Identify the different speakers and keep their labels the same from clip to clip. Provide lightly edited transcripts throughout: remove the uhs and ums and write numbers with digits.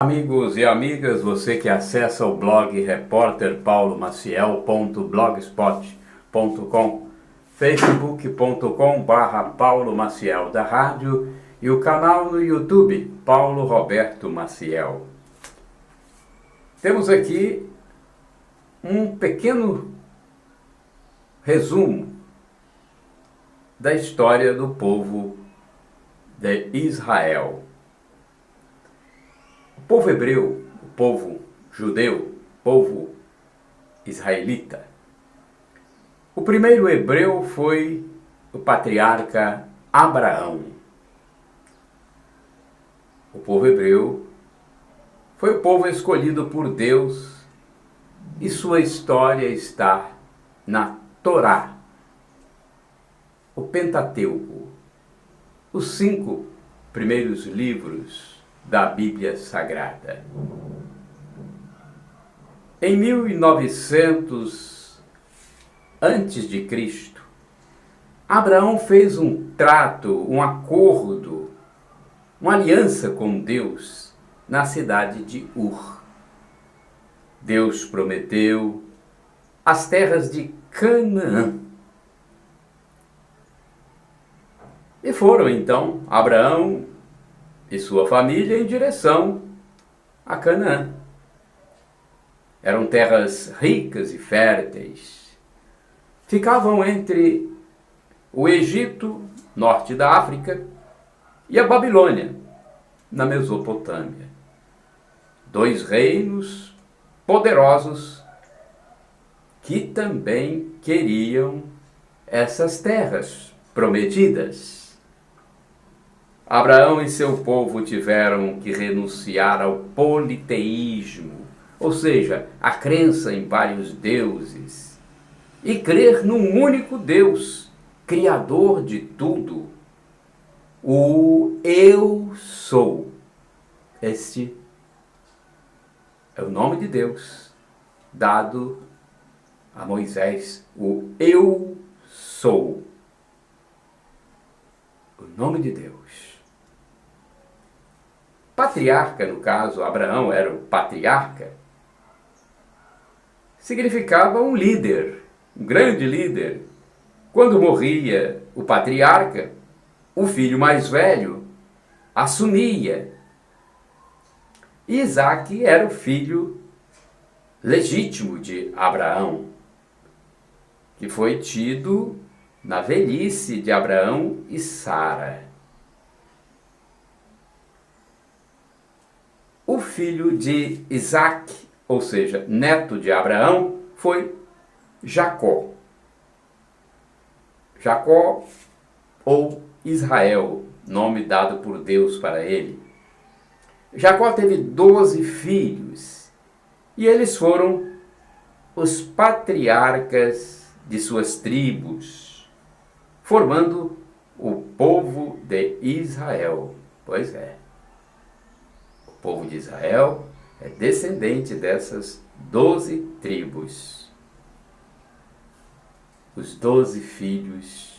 Speaker 1: Amigos e amigas, você que acessa o blog repórterpaulomaciel.blogspot.com, facebook.com/Paulo Maciel da rádio e o canal no YouTube Paulo Roberto Maciel. Temos aqui um pequeno resumo da história do povo de Israel. O povo hebreu, o povo judeu, o povo israelita. O primeiro hebreu foi o patriarca Abraão. O povo hebreu foi o povo escolhido por Deus e sua história está na Torá, o Pentateuco, os 5 primeiros livros da Bíblia Sagrada. Em 1900 antes de Cristo, Abraão fez um trato, um acordo, uma aliança com Deus na cidade de Ur. Deus prometeu as terras de Canaã. E foram então Abraão e sua família em direção a Canaã. Eram terras ricas e férteis. Ficavam entre o Egito, norte da África, e a Babilônia, na Mesopotâmia. 2 reinos poderosos que também queriam essas terras prometidas. Abraão e seu povo tiveram que renunciar ao politeísmo, ou seja, a crença em vários deuses, e crer num único Deus, Criador de tudo, o Eu Sou. Este é o nome de Deus dado a Moisés, o Eu Sou. O nome de Deus. Patriarca, no caso, Abraão era o patriarca, significava um líder, um grande líder. Quando morria o patriarca, o filho mais velho assumia. Isaque era o filho legítimo de Abraão, que foi tido na velhice de Abraão e Sara. O filho de Isaque, ou seja, neto de Abraão, foi Jacó. Jacó ou Israel, nome dado por Deus para ele. Jacó teve 12 filhos e eles foram os patriarcas de suas tribos, formando o povo de Israel. Pois é. O povo de Israel é descendente dessas 12 tribos. Os 12 filhos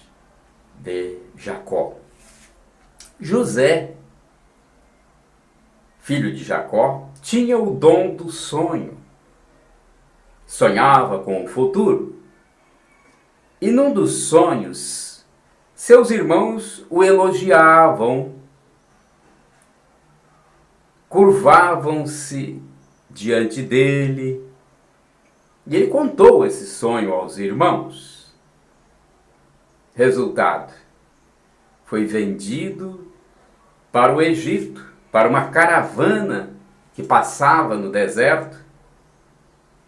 Speaker 1: de Jacó. José, filho de Jacó, tinha o dom do sonho. Sonhava com o futuro. E num dos sonhos, seus irmãos o elogiavam, curvavam-se diante dele, e ele contou esse sonho aos irmãos. Resultado, foi vendido para o Egito, para uma caravana que passava no deserto,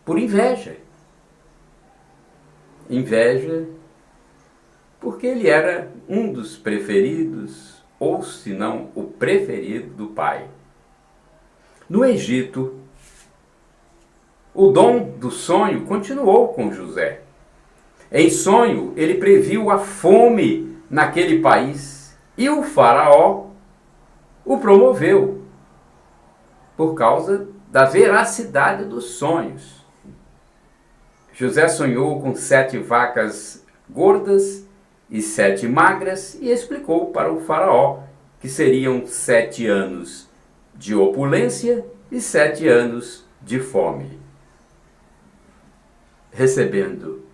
Speaker 1: por inveja. Inveja porque ele era um dos preferidos, ou se não o preferido do pai. No Egito, o dom do sonho continuou com José. Em sonho, ele previu a fome naquele país e o faraó o promoveu por causa da veracidade dos sonhos. José sonhou com 7 vacas gordas e 7 magras e explicou para o faraó que seriam 7 anos de opulência e 7 anos de fome. Recebendo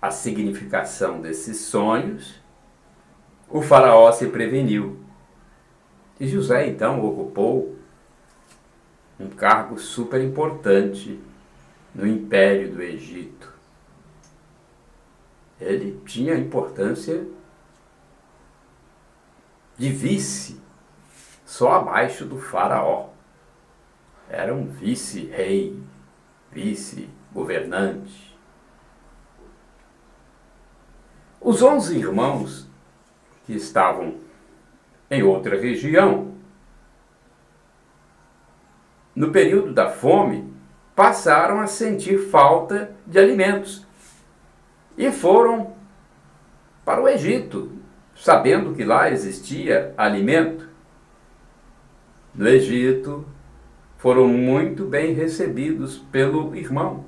Speaker 1: a significação desses sonhos, o faraó se preveniu. E José então ocupou um cargo super importante no Império do Egito. Ele tinha a importância de vice, só abaixo do faraó. Era um vice-rei, vice-governante. Os 11 irmãos que estavam em outra região, no período da fome, passaram a sentir falta de alimentos e foram para o Egito, sabendo que lá existia alimento. No Egito, foram muito bem recebidos pelo irmão.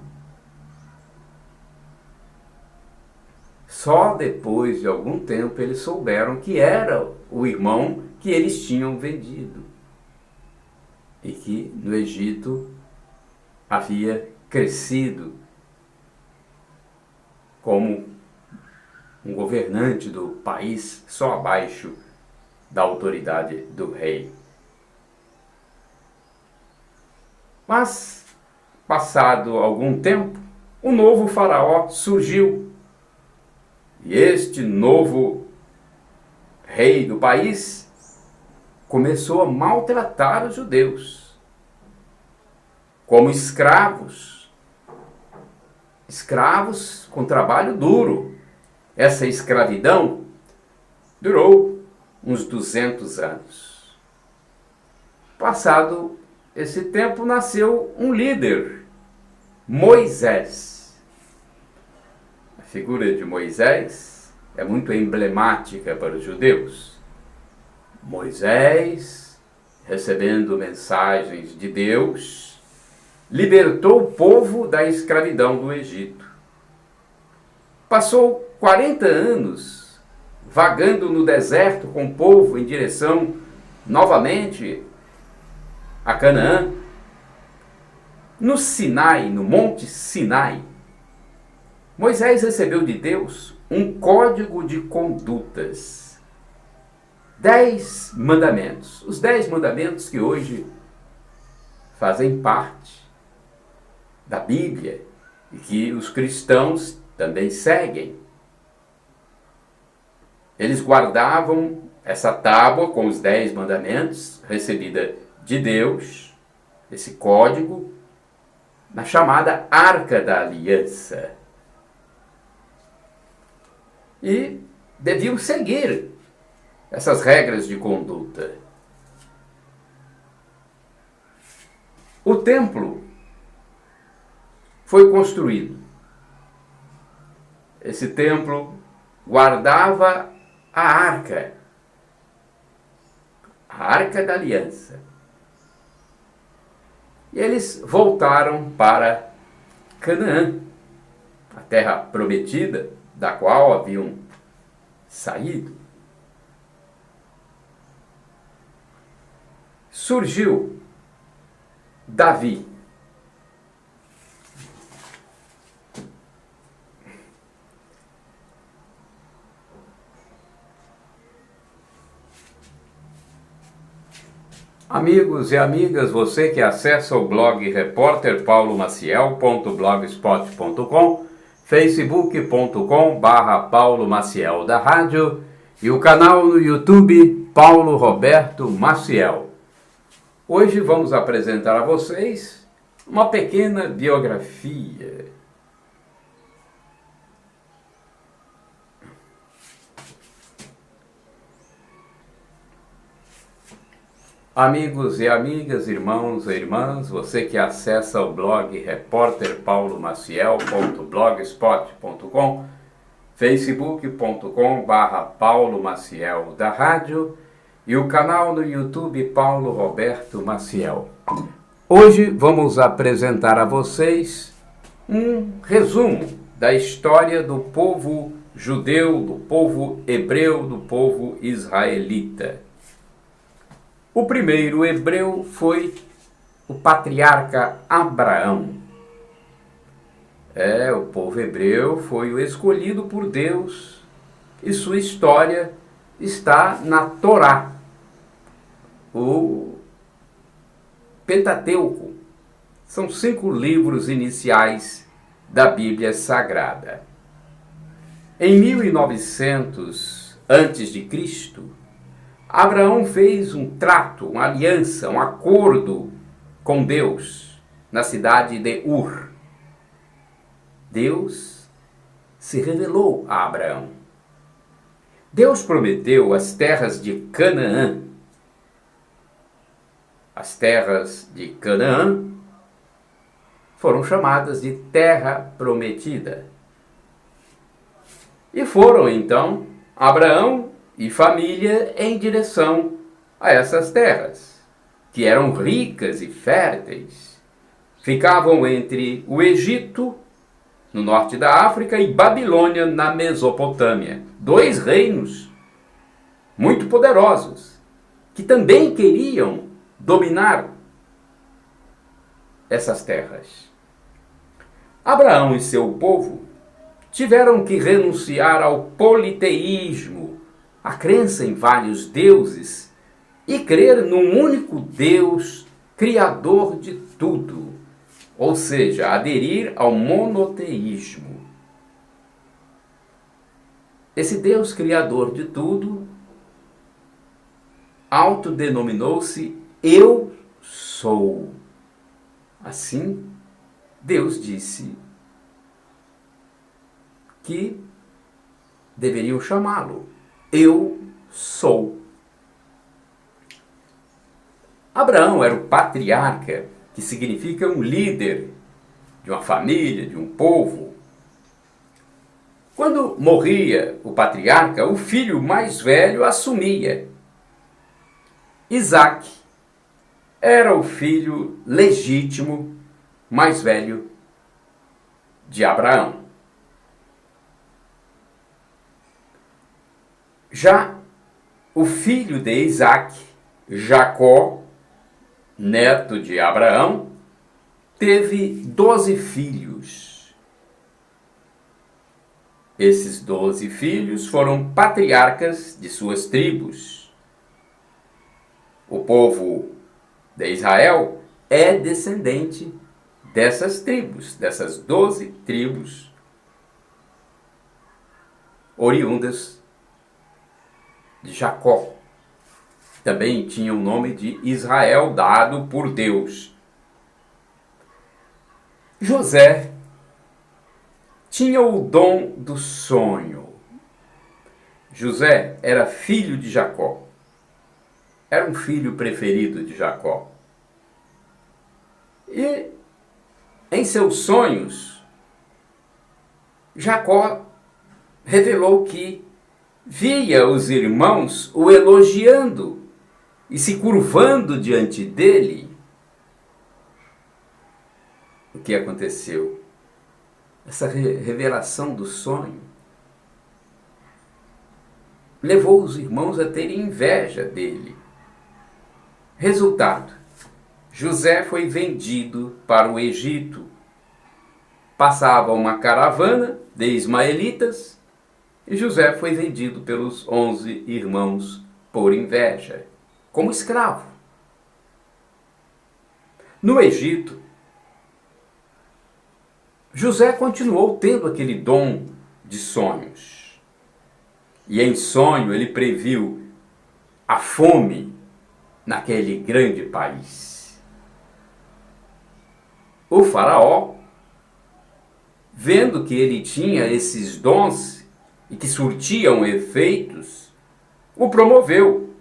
Speaker 1: Só depois de algum tempo eles souberam que era o irmão que eles tinham vendido e que no Egito havia crescido como um governante do país só abaixo da autoridade do rei. Mas, passado algum tempo, um novo faraó surgiu. E este novo rei do país começou a maltratar os judeus como escravos. Escravos com trabalho duro. Essa escravidão durou uns 200 anos. Passado esse tempo, nasceu um líder, Moisés. A figura de Moisés é muito emblemática para os judeus. Moisés, recebendo mensagens de Deus, libertou o povo da escravidão do Egito. Passou 40 anos vagando no deserto com o povo em direção novamente a Canaã. No Sinai, no Monte Sinai, Moisés recebeu de Deus um código de condutas. 10 mandamentos. Os 10 mandamentos que hoje fazem parte da Bíblia e que os cristãos também seguem. Eles guardavam essa tábua com os 10 mandamentos, recebida de Deus, esse código, na chamada Arca da Aliança. E deviam seguir essas regras de conduta. O templo foi construído. Esse templo guardava a Arca da Aliança. E eles voltaram para Canaã, a terra prometida, da qual haviam saído. Surgiu Davi. Amigos e amigas, você que acessa o blog repórterpaulomaciel.blogspot.com, facebook.com/Paulo Maciel da Rádio e o canal no YouTube Paulo Roberto Maciel. Hoje vamos apresentar a vocês uma pequena biografia. Amigos e amigas, irmãos e irmãs, você que acessa o blog repórterpaulomaciel.blogspot.com, facebook.com/Paulo Maciel da Rádio e o canal no YouTube Paulo Roberto Maciel. Hoje vamos apresentar a vocês um resumo da história do povo judeu, do povo hebreu, do povo israelita. O primeiro hebreu foi o patriarca Abraão. O povo hebreu foi o escolhido por Deus e sua história está na Torá, o Pentateuco. São 5 livros iniciais da Bíblia Sagrada. Em 1900 a.C., Abraão fez um trato, uma aliança, um acordo com Deus na cidade de Ur. Deus se revelou a Abraão. Deus prometeu as terras de Canaã. As terras de Canaã foram chamadas de Terra Prometida. E foram então Abraão e família em direção a essas terras, que eram ricas e férteis. Ficavam entre o Egito, no norte da África, e Babilônia, na Mesopotâmia. 2 reinos muito poderosos, que também queriam dominar essas terras. Abraão e seu povo tiveram que renunciar ao politeísmo, a crença em vários deuses, e crer num único Deus, criador de tudo, ou seja, aderir ao monoteísmo. Esse Deus criador de tudo autodenominou-se Eu Sou. Assim, Deus disse que deveriam chamá-lo Eu Sou. Abraão era o patriarca, que significa um líder de uma família, de um povo. Quando morria o patriarca, o filho mais velho assumia. Isaque era o filho legítimo mais velho de Abraão. Já o filho de Isaque, Jacó, neto de Abraão, teve 12 filhos. Esses 12 filhos foram patriarcas de suas tribos. O povo de Israel é descendente dessas tribos, dessas 12 tribos oriundas de Jacó. Também tinha o nome de Israel dado por Deus. José tinha o dom do sonho. José era filho de Jacó. Era um filho preferido de Jacó. E em seus sonhos, Jacó revelou que via os irmãos o elogiando e se curvando diante dele. O que aconteceu? Essa revelação do sonho levou os irmãos a terem inveja dele. Resultado: José foi vendido para o Egito. Passava uma caravana de ismaelitas e José foi vendido pelos 11 irmãos por inveja, como escravo. No Egito, José continuou tendo aquele dom de sonhos. E em sonho ele previu a fome naquele grande país. O faraó, vendo que ele tinha esses dons e que surtiam efeitos, o promoveu.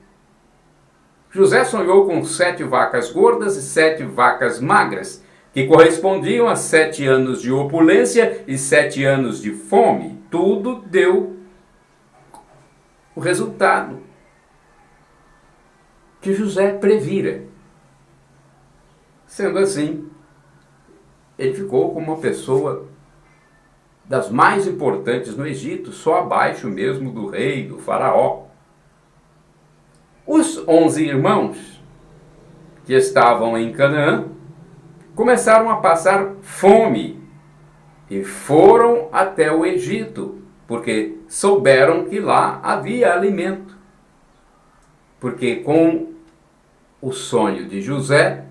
Speaker 1: José sonhou com 7 vacas gordas e 7 vacas magras, que correspondiam a 7 anos de opulência e 7 anos de fome. Tudo deu o resultado que José previra. Sendo assim, ele ficou como uma pessoa das mais importantes no Egito, só abaixo mesmo do rei, do faraó. Os 11 irmãos que estavam em Canaã começaram a passar fome e foram até o Egito, porque souberam que lá havia alimento. Porque com o sonho de José,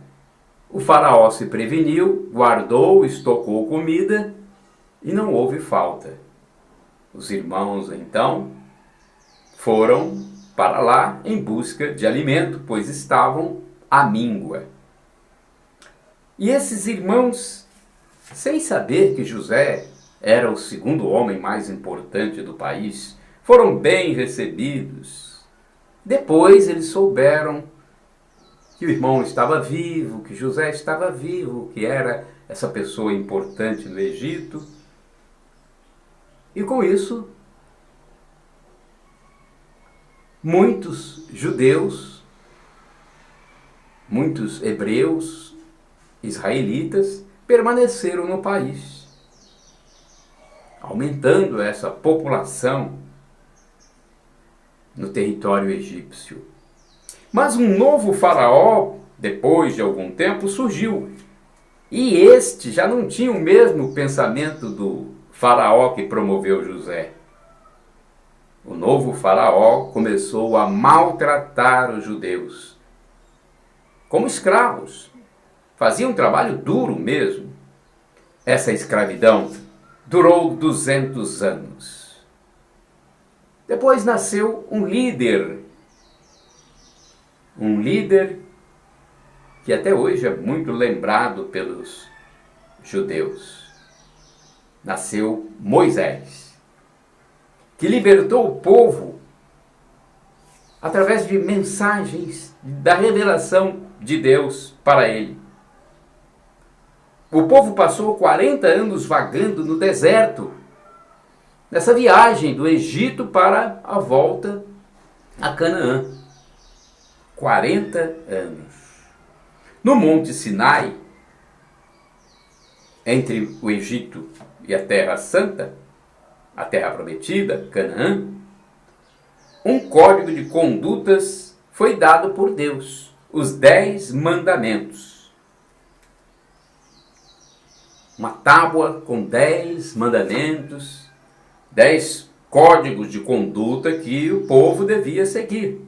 Speaker 1: o faraó se preveniu, guardou, estocou comida e não houve falta. Os irmãos, então, foram para lá em busca de alimento, pois estavam à míngua. E esses irmãos, sem saber que José era o segundo homem mais importante do país, foram bem recebidos. Depois eles souberam que o irmão estava vivo, que José estava vivo, que era essa pessoa importante no Egito. E com isso, muitos judeus, muitos hebreus, israelitas, permaneceram no país, aumentando essa população no território egípcio. Mas um novo faraó, depois de algum tempo, surgiu. E este já não tinha o mesmo pensamento do faraó que promoveu José. O novo faraó começou a maltratar os judeus como escravos. Fazia um trabalho duro mesmo. Essa escravidão durou 200 anos. Depois nasceu um líder que até hoje é muito lembrado pelos judeus. Nasceu Moisés, que libertou o povo através de mensagens da revelação de Deus para ele. O povo passou 40 anos vagando no deserto, nessa viagem do Egito para a volta a Canaã. 40 anos. No Monte Sinai, entre o Egito e a Terra Santa, a Terra Prometida, Canaã, um código de condutas foi dado por Deus, os 10 mandamentos. Uma tábua com 10 mandamentos, 10 códigos de conduta que o povo devia seguir.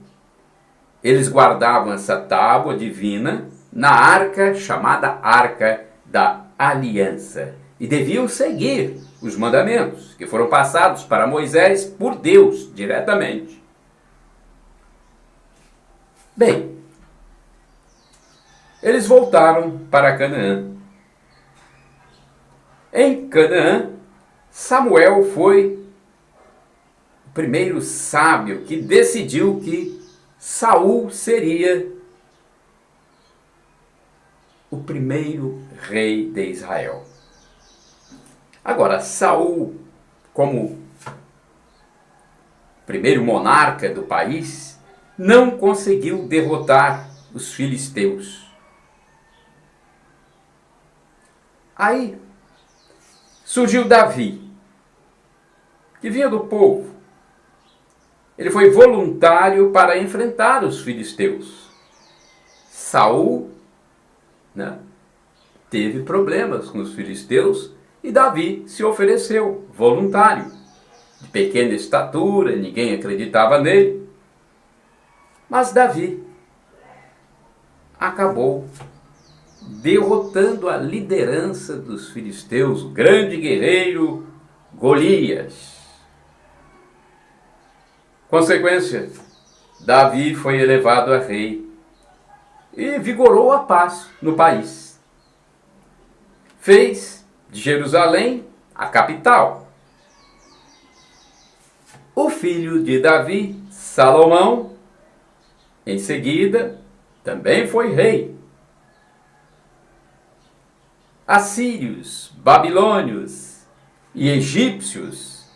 Speaker 1: Eles guardavam essa tábua divina na arca chamada Arca da Aliança e deviam seguir os mandamentos que foram passados para Moisés por Deus diretamente. Bem, eles voltaram para Canaã. Em Canaã, Samuel foi o primeiro sábio que decidiu que Saul seria o primeiro rei de Israel. Agora, Saul, como primeiro monarca do país, não conseguiu derrotar os filisteus. Aí surgiu Davi, que vinha do povo. Ele foi voluntário para enfrentar os filisteus. Saul, teve problemas com os filisteus e Davi se ofereceu voluntário. De pequena estatura, ninguém acreditava nele. Mas Davi acabou derrotando a liderança dos filisteus, o grande guerreiro Golias. Consequência, Davi foi elevado a rei e vigorou a paz no país. Fez de Jerusalém a capital. O filho de Davi, Salomão, em seguida, também foi rei. Assírios, babilônios e egípcios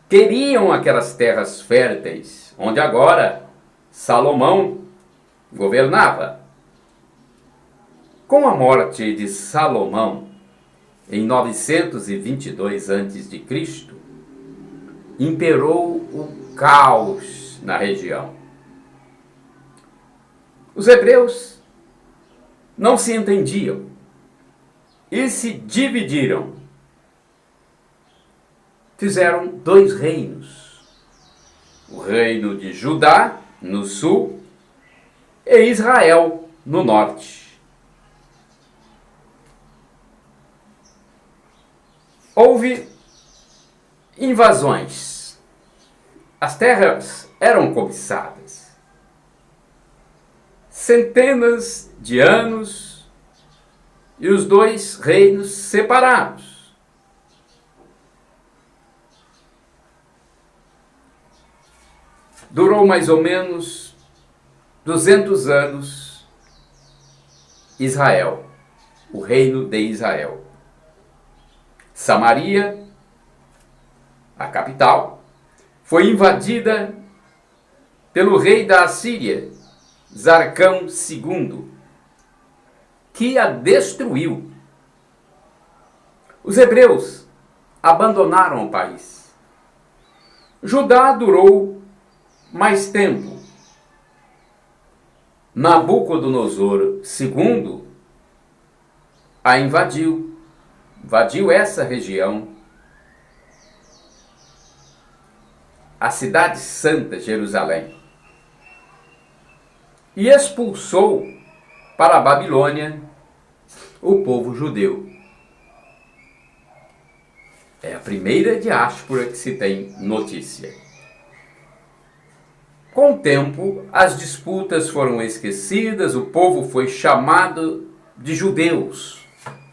Speaker 1: queriam aquelas terras férteis, onde agora Salomão governava. Com a morte de Salomão, em 922 a.C., imperou o caos na região. Os hebreus não se entendiam e se dividiram. Fizeram 2 reinos: o reino de Judá, no sul, e Israel, no norte. Houve invasões. As terras eram cobiçadas. Centenas de anos e os 2 reinos separados. Durou mais ou menos 200 anos Israel, o reino de Israel. Samaria, a capital, foi invadida pelo rei da Assíria, Zarcão II, que a destruiu. Os hebreus abandonaram o país. Judá durou mais tempo. Nabucodonosor II a invadiu essa região. A cidade santa, Jerusalém, e expulsou para a Babilônia o povo judeu. É a primeira diáspora que se tem notícia. Com o tempo, as disputas foram esquecidas, o povo foi chamado de judeus.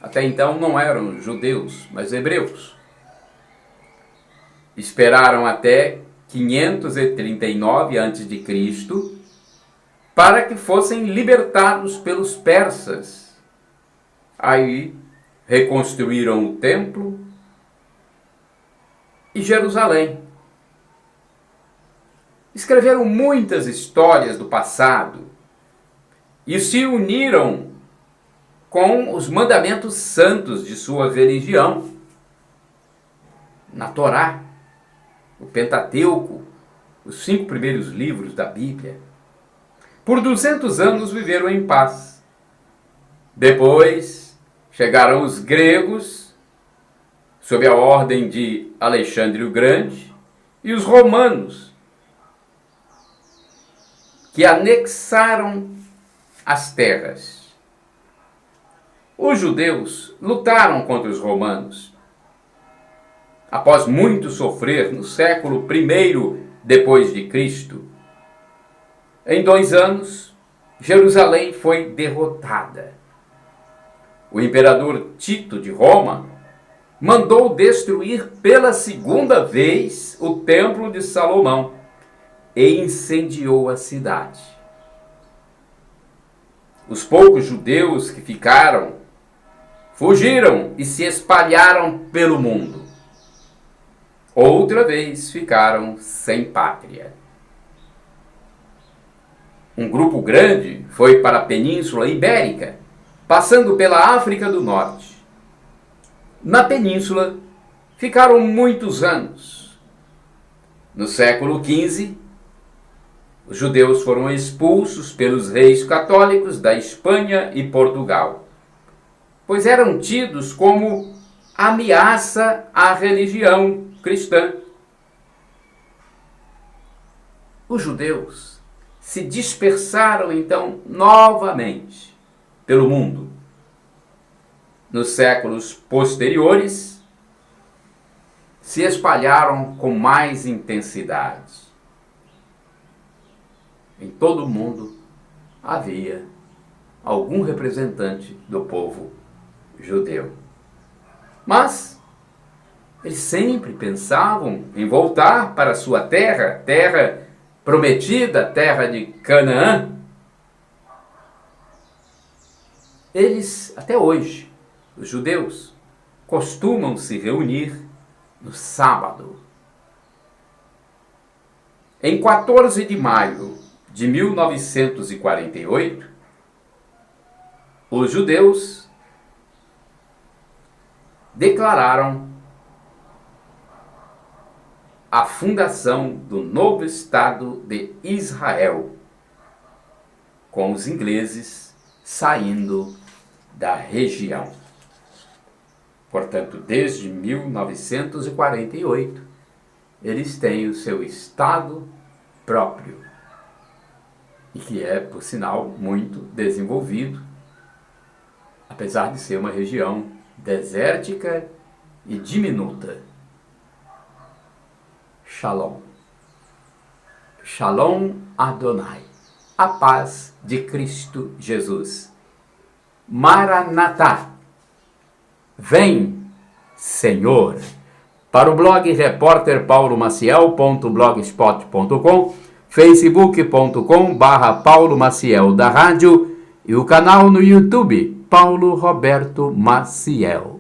Speaker 1: Até então não eram judeus, mas hebreus. Esperaram até 539 a.C. para que fossem libertados pelos persas. Aí reconstruíram o templo e Jerusalém. Escreveram muitas histórias do passado e se uniram com os mandamentos santos de sua religião, na Torá, o Pentateuco, os 5 primeiros livros da Bíblia. Por 200 anos viveram em paz. Depois chegaram os gregos, sob a ordem de Alexandre o Grande, e os romanos, que anexaram as terras. Os judeus lutaram contra os romanos. Após muito sofrer, no século I depois de Cristo, em 2 anos, Jerusalém foi derrotada. O imperador Tito de Roma mandou destruir pela 2ª vez o Templo de Salomão e incendiou a cidade. Os poucos judeus que ficaram fugiram e se espalharam pelo mundo. Outra vez ficaram sem pátria. Um grupo grande foi para a Península Ibérica, passando pela África do Norte. Na península ficaram muitos anos. No século XV, os judeus foram expulsos pelos reis católicos da Espanha e Portugal, pois eram tidos como ameaça à religião cristã. Os judeus se dispersaram então novamente pelo mundo. Nos séculos posteriores, se espalharam com mais intensidade. Em todo o mundo havia algum representante do povo judeu. Mas eles sempre pensavam em voltar para a sua terra, terra prometida, terra de Canaã. Eles, até hoje, os judeus, costumam se reunir no sábado. Em 14 de maio de 1948, os judeus declararam a fundação do novo Estado de Israel, com os ingleses saindo da região. Portanto, desde 1948, eles têm o seu estado próprio, e que é, por sinal, muito desenvolvido, apesar de ser uma região desértica e diminuta. Shalom. Shalom Adonai. A paz de Cristo Jesus. Maranatá. Vem, Senhor. Para o blog repórterpaulomaciel.blogspot.com, facebook.com/Paulo Maciel da Rádio e o canal no YouTube Paulo Roberto Maciel.